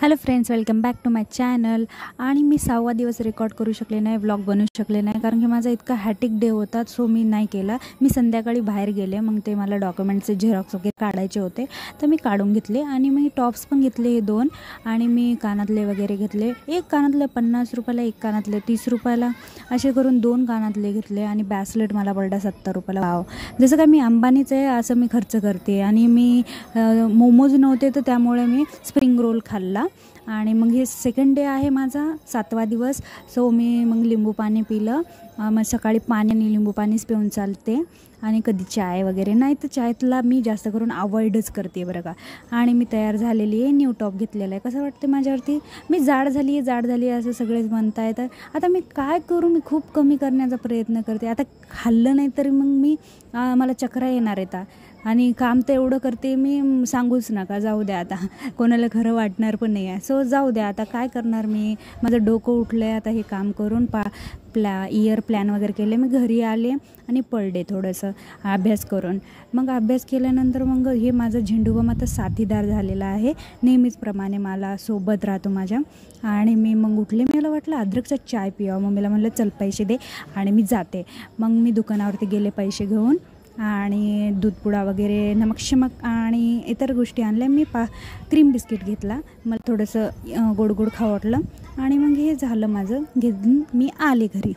Hello friends, welcome back to my channel. आणि मी 6वा दिवस रेकॉर्ड करू शकले नाही, व्लॉग बनवू शकले नाही, कारण की माझा इतका हॅटिक डे होता। सो मी नाही केला। मी संध्याकाळी बाहेर गेले, मग ते मला डॉक्युमेंटचे झेरॉक्स वगैरे काढायचे होते, तर मी काढून घेतले। आणि मी टॉप्स पण घेतले हे 2, आणि मी कानातले वगैरे घेतले। एक कानातले 50 रुपयाला, एक कानातले 30 रुपयाला, असे करून 2 कानातले घेतले। आणि ब्रेसलेट मला पडला 70 रुपयाला। वाव, जसं काय मी अंबानीच आहे असं मी खर्च करते। आणि मी मोमोज नव्हते, तर त्यामुळे मी स्प्रिंग रोल खाल्ला। आणि मग हे सेकंड डे आहे माझा, 7वा दिवस। सो मी मग लिंबू पाणी पिलं। मग सकाळी पाणी आणि लिंबू पाणीच पिऊन चालते, आणि कधी चाय वगैरे नाही, तर चायला मी जास्त करून अवॉइडच करते बरं का। आणि मी तयार झालेली आहे, न्यू टॉप घेतलेला आहे। कसं वाटते माझ्यावरती? मी जाड झाली आहे असं सगळेच म्हणताय, तर आता मी काय करू? मी खूप कमी करण्याचा प्रयत्न करते। आता खाल्लं नाही तरी मग मला चक्रा येणार आहेत। आणि काम तर एवढं करते मी, सांगूच नका, जाऊ द्या आता, कोणाला खरं वाटणार पण नाही आहे। सो जाऊ द्या, आता काय करणार मी? माझं डोकं उठलं आहे आता हे काम करून। इयर प्लॅन वगैरे केले। मी घरी आले आणि पडले थोडंसं अभ्यास करून। मग अभ्यास केल्यानंतर मग हे माझं झेंडूबाम आता साथीदार झालेला आहे, नेहमीचप्रमाणे मला सोबत राहतो माझ्या। आणि मी मग उठले, मला वाटलं अद्रकचा चाय पियावं। मम्मीला म्हणलं चल पैसे दे, आणि मी जाते। मग मी दुकानावरती गेले पैसे घेऊन, आणि दूधपुडा वगैरे, नमक शमक आणि इतर गोष्टी आणल्या। मी क्रीम बिस्किट घेतला, मला थोडंसं गोड गोड खावं वाटलं। आणि मग हे झालं माझं घेऊन मी आले घरी।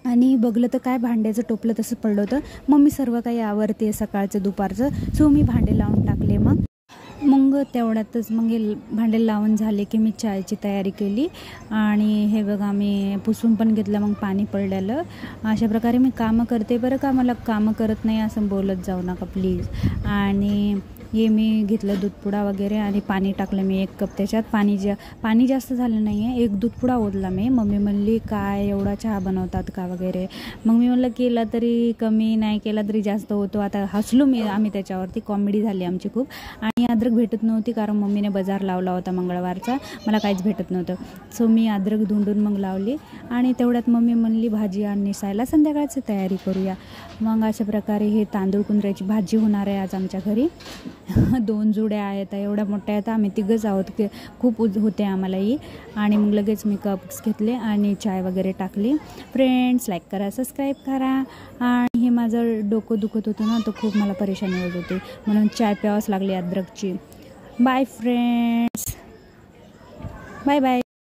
आणि बघलं तर काय, भांड्याचं टोपलं तसं पडलं होतं। मग मी सर्व काही आवरते सकाळचं दुपारचं, सो मी भांडे लावून टाकले। मग तेवढ्यातच मग हे भांडे लावून झाले की मी चायची तयारी केली। आणि हे बघा मी पुसून पण घेतलं, मग पाणी पडलेलं। अशा प्रकारे मी कामं करते बरं का, मला कामं करत नाही असं बोलत जाऊ नका प्लीज। आणि हे मी घेतलं दूधपुडा वगैरे, आणि पाणी टाकलं मी 1 कप त्याच्यात। पाणी जास्त झालं नाही आहे, 1 दूधपुडा ओतला मी। मम्मी म्हणली काय एवढा चहा बनवतात का वगैरे। मग मी म्हणलं केला तरी कमी, नाही केला तरी जास्त होतो। आता हसलो आम्ही त्याच्यावरती, कॉमेडी झाली आमची खूप। आणि अद्रक भेटत नव्हती, कारण मम्मीने बाजार लावला होता मंगळवारचा, मला काहीच भेटत नव्हतं। सो मी अद्रक धुंडून मग लावली। आणि तेवढ्यात मम्मी म्हणली भाजी आण निसायला, संध्याकाळची तयारी करूया। मग अशा प्रकारे हे तांदूळ कुंदऱ्याची भाजी होणार आहे आज आमच्या घरी। 2 जुड्या आहेत, एवढ्या मोठ्या आहेत, आम्ही 3घच आहोत, की खूप होते आम्हालाही। आणि मग लगेच मी कप्स घेतले आणि चाय वगैरे टाकली। फ्रेंड्स, लाईक करा, सबस्क्राईब करा। आणि हे माझं डोकं दुखत होतं ना, तर खूप मला परेशानी होत होती, म्हणून चाय प्यावंच लागली अद्रकची। Bye friends, bye bye.